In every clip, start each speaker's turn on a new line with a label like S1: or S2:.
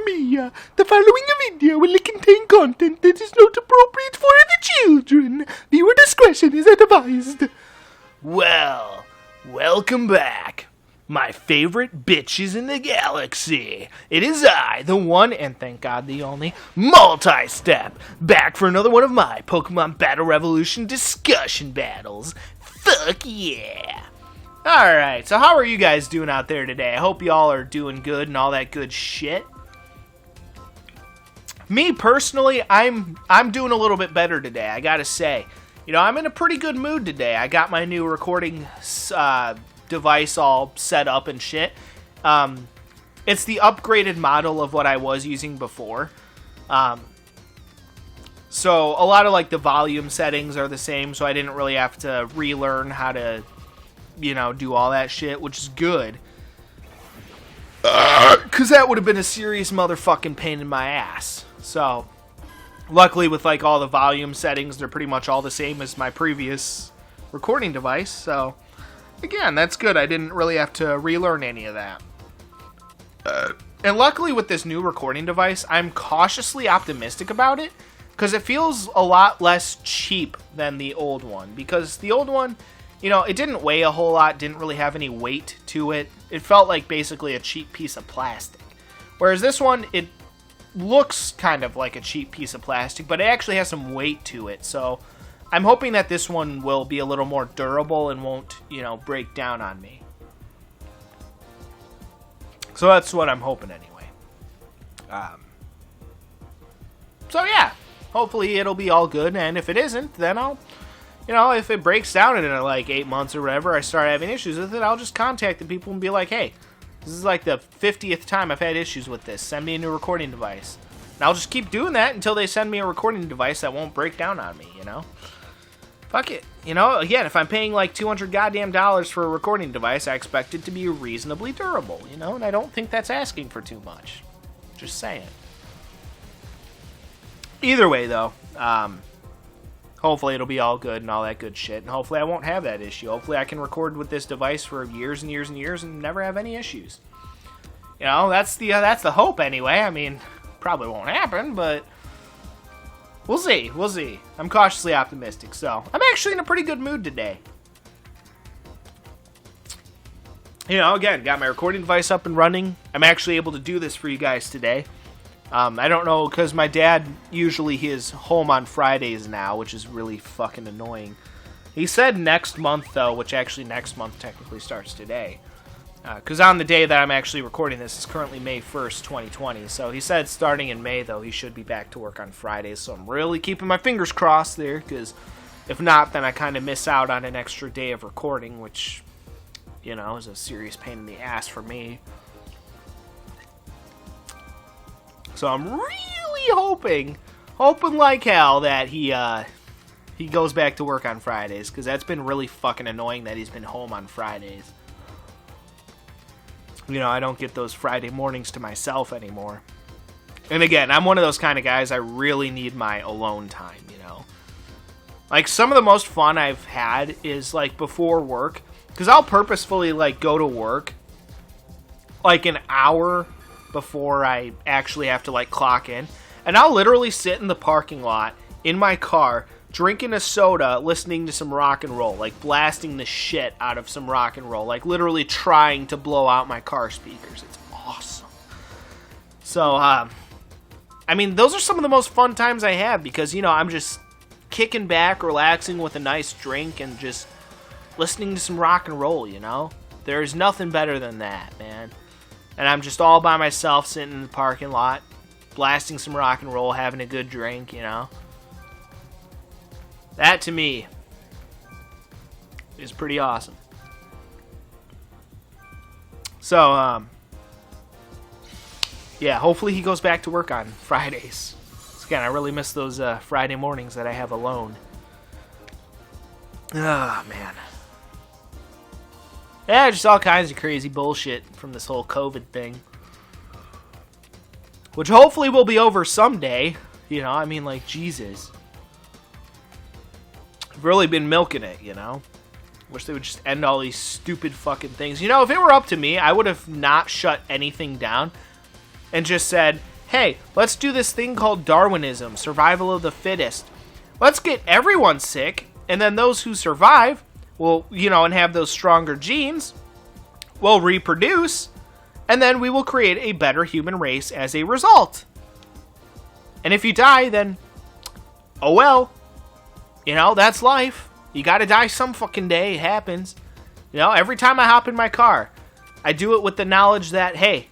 S1: Mia. The following video will contain content that is not appropriate for the children. Viewer discretion is advised.
S2: Well, welcome back, my favorite bitches in the galaxy. It is I, the one, and thank God the only, Multi-Step, back for another one of my Pokemon Battle Revolution discussion battles. Fuck yeah! Alright, so how are you guys doing out there today? I hope y'all are doing good and all that good shit. Me, personally, I'm doing a little bit better today, I gotta say. You know, I'm in a pretty good mood today. I got my new recording device all set up and shit. It's the upgraded model of what I was using before. So a lot of like the volume settings are the same, so I didn't really have to relearn how to, you know, do all that shit, which is good. Because that would have been a serious motherfucking pain in my ass. So, luckily with like all the volume settings, they're pretty much all the same as my previous recording device. So, again, that's good. I didn't really have to relearn any of that. And luckily with this new recording device, I'm cautiously optimistic about it. Because it feels a lot less cheap than the old one. Because the old one, you know, it didn't weigh a whole lot, didn't really have any weight to it. It felt like basically a cheap piece of plastic. Whereas this one, it looks kind of like a cheap piece of plastic, but it actually has some weight to it. So I'm hoping that this one will be a little more durable and won't, you know, break down on me. So that's what I'm hoping anyway. So yeah, hopefully it'll be all good, and if it isn't, then I'll, you know, if it breaks down in like 8 months or whatever, I start having issues with it, I'll just contact the people and be like, hey, this is like the 50th time I've had issues with this. Send me a new recording device. And I'll just keep doing that until they send me a recording device that won't break down on me, you know? Fuck it. You know, again, if I'm paying like $200 goddamn dollars for a recording device, I expect it to be reasonably durable, you know? And I don't think that's asking for too much. Just saying. Either way, though, hopefully it'll be all good and all that good shit, and hopefully I won't have that issue. Hopefully I can record with this device for years and years and years and never have any issues. You know, that's the hope anyway. I mean, probably won't happen, but we'll see. We'll see. I'm cautiously optimistic, so I'm actually in a pretty good mood today. You know, again, got my recording device up and running. I'm actually able to do this for you guys today. I don't know, because my dad, usually he is home on Fridays now, which is really fucking annoying. He said next month, though, which actually next month technically starts today. Because on the day that I'm actually recording this, it's currently May 1st, 2020. So he said starting in May, though, he should be back to work on Fridays. So I'm really keeping my fingers crossed there, because if not, then I kind of miss out on an extra day of recording, which, you know, is a serious pain in the ass for me. So I'm really hoping like hell that he goes back to work on Fridays, because that's been really fucking annoying that he's been home on Fridays. You know, I don't get those Friday mornings to myself anymore. And again, I'm one of those kind of guys, I really need my alone time, you know. Like, some of the most fun I've had is, like, before work, because I'll purposefully, like, go to work, like, an hour before I actually have to, like, clock in. And I'll literally sit in the parking lot, in my car, drinking a soda, listening to some rock and roll, like, blasting the shit out of some rock and roll, like, literally trying to blow out my car speakers. It's awesome. So, I mean, those are some of the most fun times I have, because, you know, I'm just kicking back, relaxing with a nice drink, and just listening to some rock and roll, you know? There's nothing better than that, man. And I'm just all by myself sitting in the parking lot, blasting some rock and roll, having a good drink, you know? That, to me, is pretty awesome. So, yeah, hopefully he goes back to work on Fridays. So again, I really miss those Friday mornings that I have alone. Oh, man. Yeah, just all kinds of crazy bullshit from this whole COVID thing. Which hopefully will be over someday. You know, I mean, like, Jesus. I've really been milking it, you know? Wish they would just end all these stupid fucking things. You know, if it were up to me, I would have not shut anything down and just said, hey, let's do this thing called Darwinism, survival of the fittest. Let's get everyone sick, and then those who survive will, and have those stronger genes, will reproduce, and then we will create a better human race as a result. And if you die, then, oh well. That's life. You gotta die some fucking day. It happens. Every time I hop in my car, I do it with the knowledge that, hey,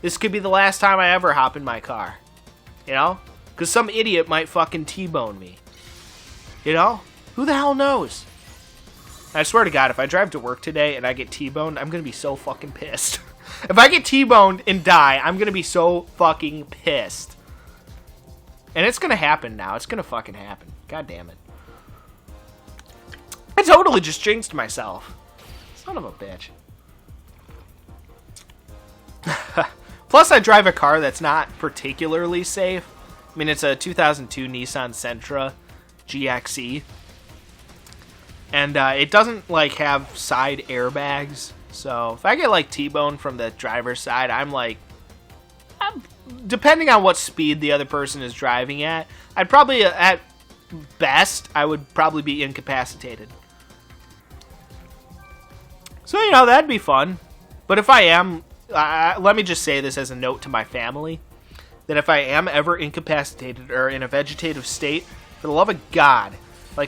S2: this could be the last time I ever hop in my car. Because some idiot might fucking T-bone me. Who the hell knows? I swear to God, if I drive to work today and I get T-boned, I'm gonna be so fucking pissed. If I get T-boned and die, I'm gonna be so fucking pissed. And it's gonna happen now. It's gonna fucking happen. God damn it. I totally just jinxed myself. Son of a bitch. Plus, I drive a car that's not particularly safe. I mean, it's a 2002 Nissan Sentra GXE. And it doesn't, have side airbags. So, if I get, T-boned from the driver's side, depending on what speed the other person is driving at, I'd probably, at best, I would probably be incapacitated. So, that'd be fun. But if I am, let me just say this as a note to my family, that if I am ever incapacitated or in a vegetative state, for the love of God,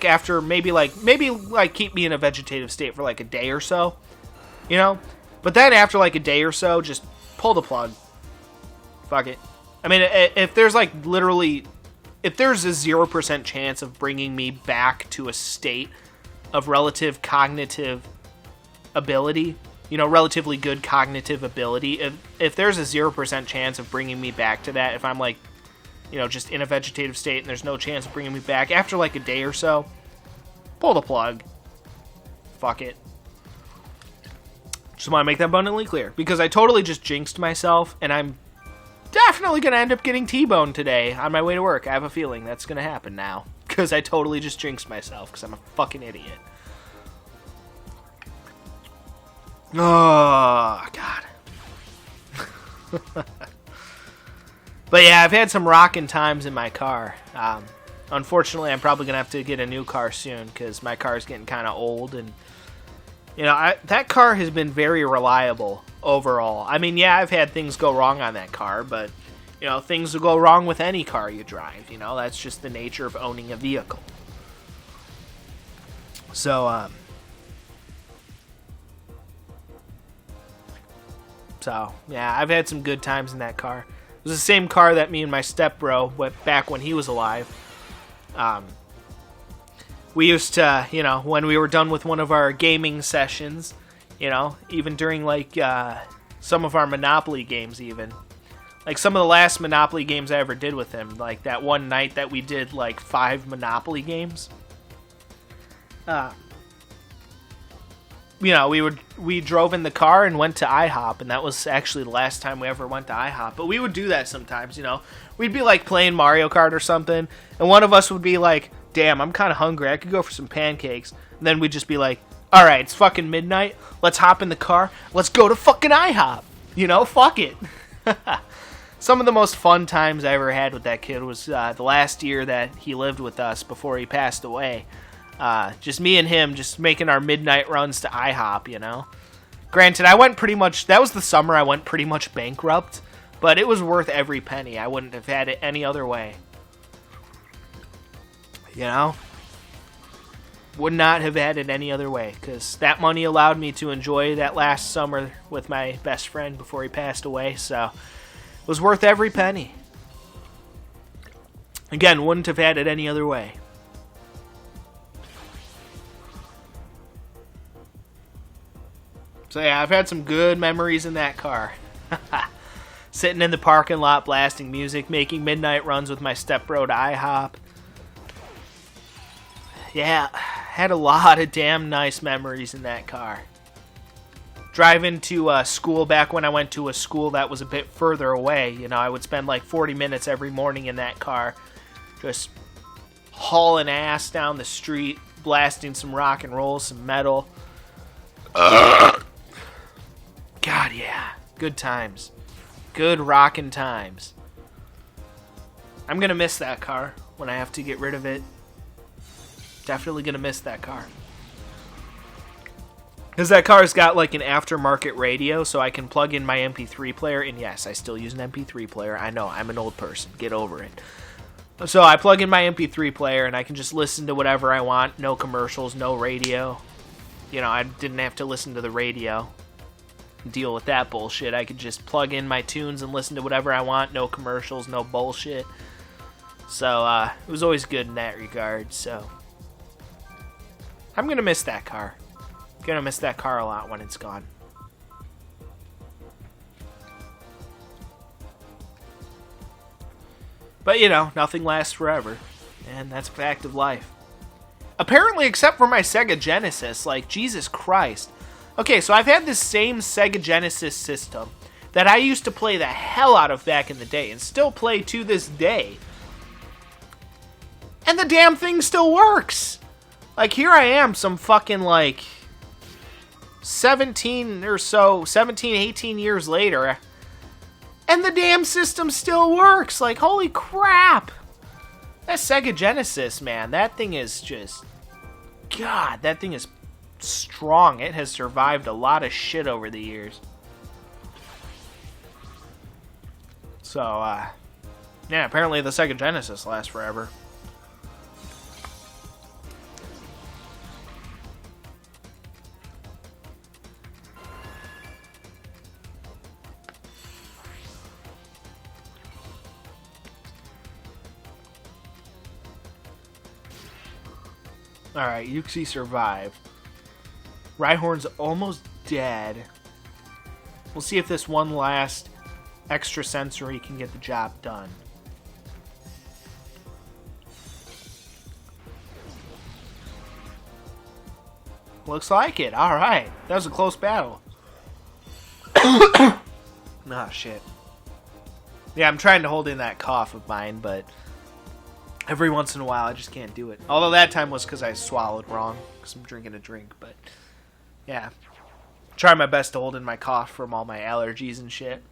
S2: after maybe keep me in a vegetative state for a day or so, but then after a day or so, just pull the plug. Fuck it. I mean, if there's literally, if there's a 0% chance of bringing me back to a state of relative cognitive ability, relatively good cognitive ability, if there's a 0% chance of bringing me back to that, if I'm just in a vegetative state and there's no chance of bringing me back after a day or so, pull the plug. Fuck it. Just want to make that abundantly clear, because I totally just jinxed myself, and I'm definitely going to end up getting T-boned today on my way to work. I have a feeling that's going to happen now, because I totally just jinxed myself, because I'm a fucking idiot. Oh, God. But yeah, I've had some rockin' times in my car. Unfortunately, I'm probably going to have to get a new car soon, because my car is getting kind of old, and that car has been very reliable overall. I mean, yeah, I've had things go wrong on that car, but, things will go wrong with any car you drive. That's just the nature of owning a vehicle. So, yeah, I've had some good times in that car. It was the same car that me and my stepbro went back when he was alive. We used to, when we were done with one of our gaming sessions, even during, some of our Monopoly games even. Some of the last Monopoly games I ever did with him, that one night that we did, 5 Monopoly games. We drove in the car and went to IHOP, and that was actually the last time we ever went to IHOP. But we would do that sometimes, We'd be, playing Mario Kart or something, and one of us would be like, damn, I'm kind of hungry. I could go for some pancakes. And then we'd just be like, all right, it's fucking midnight. Let's hop in the car. Let's go to fucking IHOP. Fuck it. Some of the most fun times I ever had with that kid was the last year that he lived with us before he passed away. Just me and him just making our midnight runs to IHOP, Granted, that was the summer I went pretty much bankrupt, but it was worth every penny. I wouldn't have had it any other way. Would not have had it any other way, because that money allowed me to enjoy that last summer with my best friend before he passed away, so it was worth every penny. Again, wouldn't have had it any other way. So yeah, I've had some good memories in that car. Sitting in the parking lot, blasting music, making midnight runs with my stepbro to IHOP. Yeah, had a lot of damn nice memories in that car. Driving to school back when I went to a school that was a bit further away, I would spend 40 minutes every morning in that car, just hauling ass down the street, blasting some rock and roll, some metal. God, yeah. Good times. Good rockin' times. I'm going to miss that car when I have to get rid of it. Definitely going to miss that car. Because that car's got like an aftermarket radio, so I can plug in my MP3 player. And yes, I still use an MP3 player. I know, I'm an old person. Get over it. So I plug in my MP3 player, and I can just listen to whatever I want. No commercials, no radio. You know, I didn't have to listen to the radio. Deal with that bullshit. I could just plug in my tunes and listen to whatever I want. No commercials, no bullshit. So, it was always good in that regard, so. I'm going to miss that car. Gonna miss that car a lot when it's gone. But, you know, nothing lasts forever. And that's a fact of life. Apparently, except for my Sega Genesis. Like, Jesus Christ. Okay, so I've had this same Sega Genesis system that I used to play the hell out of back in the day. And still play to this day. And the damn thing still works. Like, here I am, some fucking, like, 17, 18 years later, and the damn system still works. Like, holy crap. That Sega Genesis, man, that thing is just, God, that thing is strong. It has survived a lot of shit over the years. So, yeah, apparently the Sega Genesis lasts forever. Alright, Yuxi survived. Rhyhorn's almost dead. We'll see if this one last extra sensory can get the job done. Looks like it. Alright. That was a close battle. Ah, shit. Yeah, I'm trying to hold in that cough of mine, but every once in a while, I just can't do it. Although that time was because I swallowed wrong, because I'm drinking a drink, but yeah. Try my best to hold in my cough from all my allergies and shit.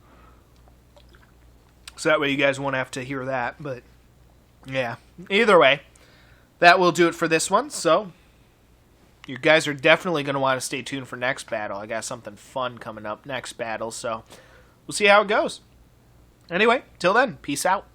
S2: So that way you guys won't have to hear that, but yeah. Either way, that will do it for this one, so you guys are definitely going to want to stay tuned for next battle. I got something fun coming up next battle, so we'll see how it goes. Anyway, till then, peace out.